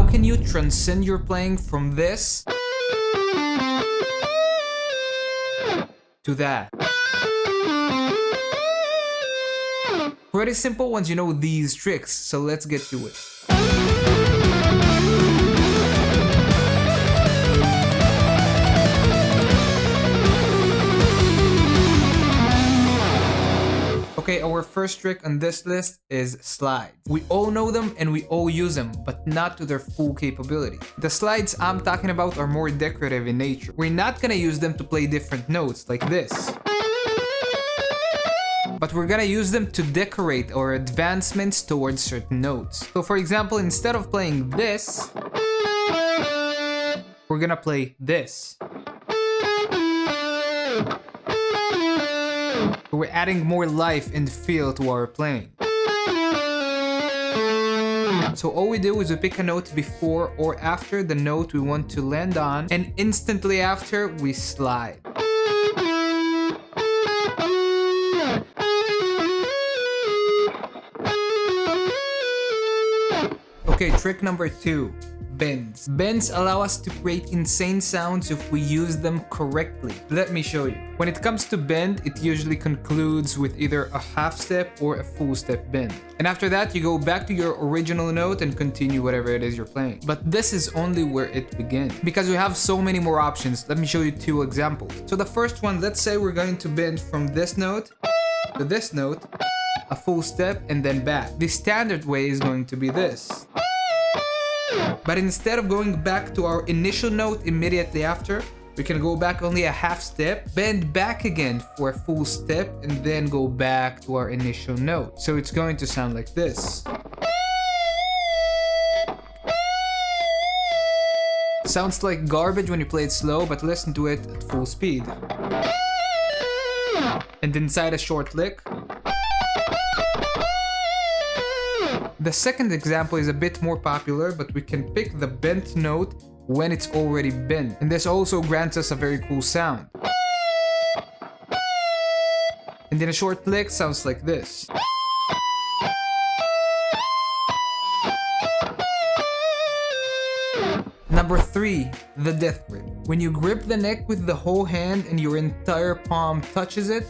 can you transcend your playing from this to that? Pretty simple once you know these tricks, so let's get to it. Okay, our first trick on this list is slides. We all know them and we all use them, but not to their full capability. The slides I'm talking about are more decorative in nature. We're not gonna use them to play different notes like this, but we're gonna use them to decorate our advancements towards certain notes. So for example, instead of playing this, we're gonna play this. We're adding more life and feel to our playing. So all we do is we pick a note before or after the note we want to land on, and instantly after we slide. Okay, trick number 2. Bends. Bends allow us to create insane sounds if we use them correctly. Let me show you. When it comes to bend, it usually concludes with either a half step or a full step bend. And after that, you go back to your original note and continue whatever it is you're playing. But this is only where it begins, because we have so many more options. Let me show you 2 examples. So the first one, let's say we're going to bend from this note to this note, a full step, and then back. The standard way is going to be this. But instead of going back to our initial note immediately after, we can go back only a half step, bend back again for a full step, and then go back to our initial note. So it's going to sound like this. Sounds like garbage when you play it slow, but listen to it at full speed. And inside a short lick. The second example is a bit more popular, but we can pick the bent note when it's already bent. And this also grants us a very cool sound. And then a short lick sounds like this. Number 3, the death grip. When you grip the neck with the whole hand and your entire palm touches it,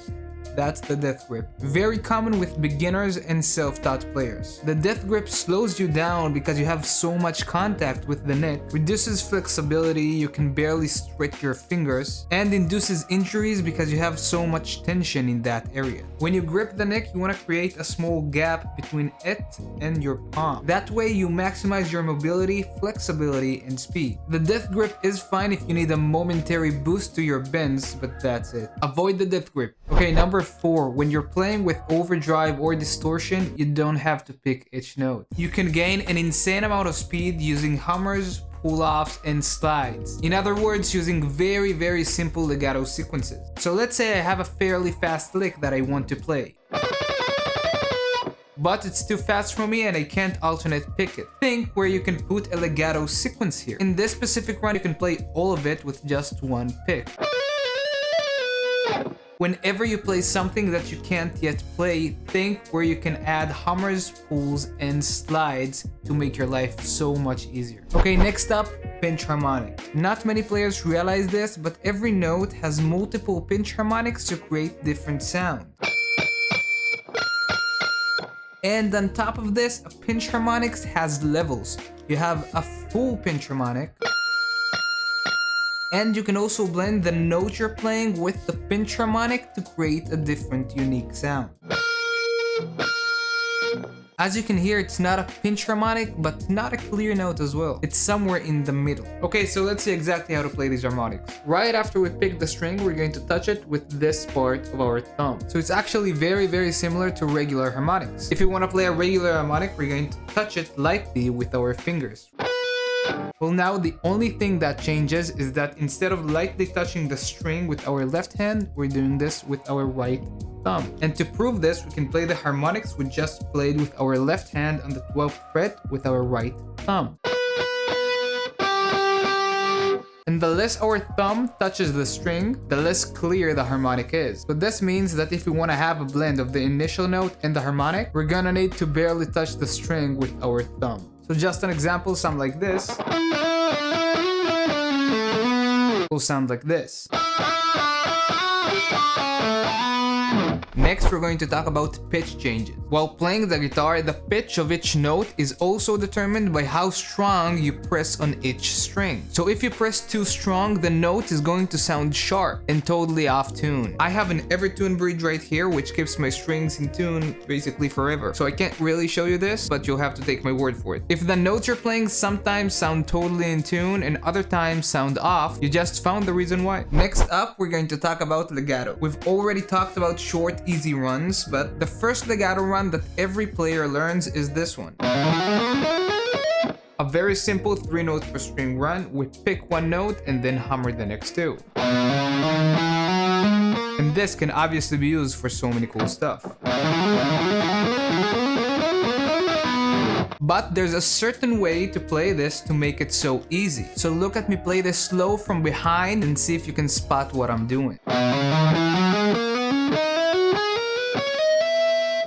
that's the death grip. Very common with beginners and self-taught players. The death grip slows you down because you have so much contact with the neck, reduces flexibility, you can barely stretch your fingers, and induces injuries because you have so much tension in that area. When you grip the neck, you want to create a small gap between it and your palm. That way you maximize your mobility, flexibility, and speed. The death grip is fine if you need a momentary boost to your bends, but that's it. Avoid the death grip. Okay, number 4, when you're playing with overdrive or distortion, you don't have to pick each note. You can gain an insane amount of speed using hummers, pull-offs, and slides. In other words, using very simple legato sequences. So let's say I have a fairly fast lick that I want to play, but it's too fast for me and I can't alternate pick it. Think where you can put a legato sequence here. In this specific run, you can play all of it with just one pick. Whenever you play something that you can't yet play, think where you can add hummers, pulls, and slides to make your life so much easier. Okay, next up, pinch harmonic. Not many players realize this, but every note has multiple pinch harmonics to create different sounds. And on top of this, a pinch harmonics has levels. You have a full pinch harmonic, and you can also blend the note you're playing with the pinch harmonic to create a different, unique sound. As you can hear, it's not a pinch harmonic, but not a clear note as well. It's somewhere in the middle. Okay, so let's see exactly how to play these harmonics. Right after we pick the string, we're going to touch it with this part of our thumb. So it's actually very similar to regular harmonics. If you want to play a regular harmonic, we're going to touch it lightly with our fingers. Well, now the only thing that changes is that instead of lightly touching the string with our left hand, we're doing this with our right thumb. And to prove this, we can play the harmonics we just played with our left hand on the 12th fret with our right thumb. And And the less our thumb touches the string, the less clear the harmonic is. So this means that if we want to have a blend of the initial note and the harmonic, we're gonna need to barely touch the string with our thumb. So just an example, sound like this will sound like this. Next, we're going to talk about pitch changes. While playing the guitar, the pitch of each note is also determined by how strong you press on each string. So if you press too strong, the note is going to sound sharp and totally off tune. I have an Evertune bridge right here, which keeps my strings in tune basically forever. So I can't really show you this, but you'll have to take my word for it. If the notes you're playing sometimes sound totally in tune and other times sound off, you just found the reason why. Next up, we're going to talk about legato. We've already talked about short, easy runs, but the first legato run that every player learns is this one. A very simple 3 note per string run. We pick one note and then hammer the next 2. And this can obviously be used for so many cool stuff. But there's a certain way to play this to make it so easy. So look at me play this slow from behind and see if you can spot what I'm doing.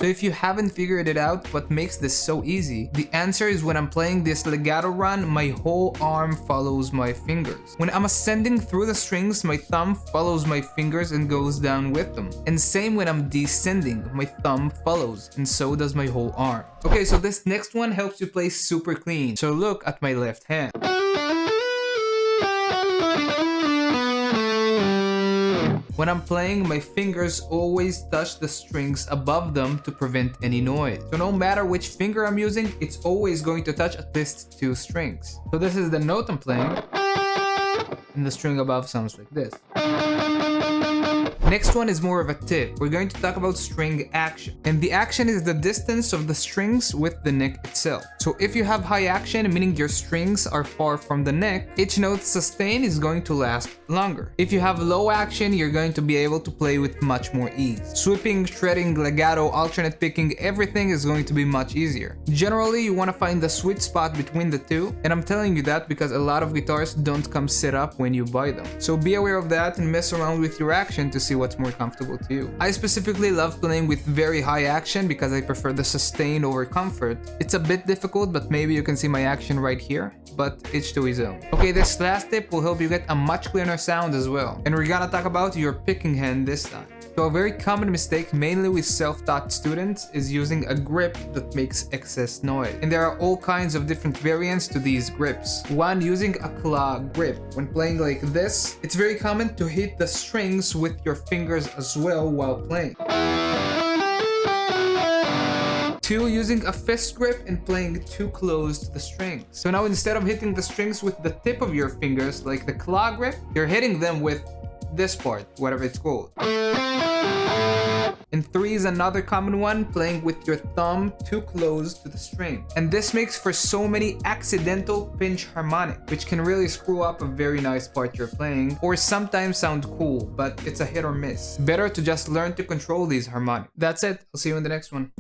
So if you haven't figured it out, what makes this so easy, the answer is when I'm playing this legato run, my whole arm follows my fingers. When I'm ascending through the strings, my thumb follows my fingers and goes down with them. And same when I'm descending, my thumb follows, and so does my whole arm. Okay, so this next one helps you play super clean. So look at my left hand. When I'm playing, my fingers always touch the strings above them to prevent any noise. So no matter which finger I'm using, it's always going to touch at least 2 strings. So this is the note I'm playing, and the string above sounds like this. Next one is more of a tip. We're going to talk about string action. And the action is the distance of the strings with the neck itself. So if you have high action, meaning your strings are far from the neck, each note's sustain is going to last longer. If you have low action, you're going to be able to play with much more ease. Sweeping, shredding, legato, alternate picking, everything is going to be much easier. Generally, you want to find the sweet spot between the two, and I'm telling you that because a lot of guitars don't come set up when you buy them. So be aware of that and mess around with your action to see what's more comfortable to you. I specifically love playing with very high action because I prefer the sustain over comfort. It's a bit difficult, but maybe you can see my action right here, but each to his own. Okay, this last tip will help you get a much cleaner sound as well. And we're gonna talk about your picking hand this time. So a very common mistake, mainly with self-taught students, is using a grip that makes excess noise. And there are all kinds of different variants to these grips. One, using a claw grip. When playing like this, it's very common to hit the strings with your fingers as well while playing. 2, using a fist grip and playing too close to the strings. So now instead of hitting the strings with the tip of your fingers like the claw grip, you're hitting them with this part, whatever it's called. And 3 is another common one, playing with your thumb too close to the string. And this makes for so many accidental pinch harmonic, which can really screw up a very nice part you're playing, or sometimes sound cool, but it's a hit or miss. Better to just learn to control these harmonics. That's it. I'll see you in the next one.